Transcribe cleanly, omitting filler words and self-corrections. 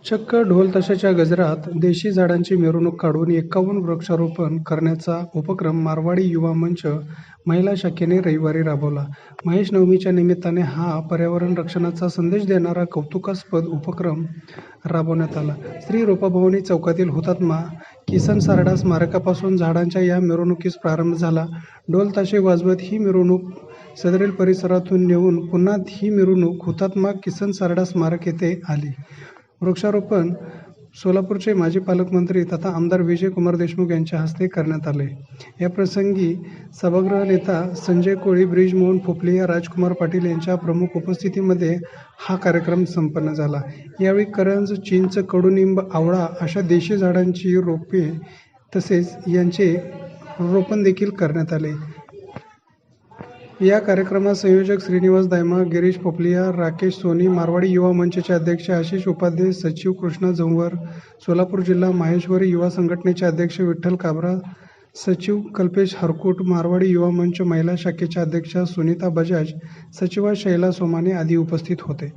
चक्क ढोल ताशाच्या गजरात देशी झाडांची मिरवणूक काढून 51 वृक्षारोपण करण्याचा उपक्रम मारवाडी युवा मंच महिला शाखेने रविवारी राबवला. महेश नवमीच्या निमित्ताने हा पर्यावरण रक्षणाचा संदेश देणारा कौतुकास्पद उपक्रम राबवण्यात आला. श्री रूपाभवानी चौकातील हुतात्मा किसन सारडा स्मारकापासून झाडांच्या या मिरवणुकीस प्रारंभ झाला. ढोल ताशे वाजवत ही मिरवणूक सदरील परिसरातून नेऊन पुन्हा ही मिरवणूक हुतात्मा किसन सारडा स्मारक येथे आली. वृक्षारोपण सोलापूरचे माजी पालकमंत्री तथा आमदार विजयकुमार देशमुख यांच्या हस्ते करण्यात आले. याप्रसंगी सभागृह नेता संजय कोळी, ब्रिजमोहन फोपलिया, राजकुमार पाटील यांच्या प्रमुख उपस्थितीमध्ये हा कार्यक्रम संपन्न झाला. यावेळी करंज, चिंच, कडुनिंब, आवळा अशा देशी झाडांची रोपे तसेच यांचे रोपण देखील करण्यात आले. या कार्यक्रमात संयोजक श्रीनिवास दायमा, गिरीश पोपलिया, राकेश सोनी, मारवाडी युवा मंचचे अध्यक्ष आशिष उपाध्ये, सचिव कृष्णा झंवर, सोलापूर जिल्हा माहेश्वरी युवा संघटनेचे अध्यक्ष विठ्ठल काबरा, सचिव कल्पेश हरकुट, मारवाडी युवा मंच महिला शाखेच्या अध्यक्षा सुनीता बजाज, सचिवा शैला सोमाने आदी उपस्थित होते.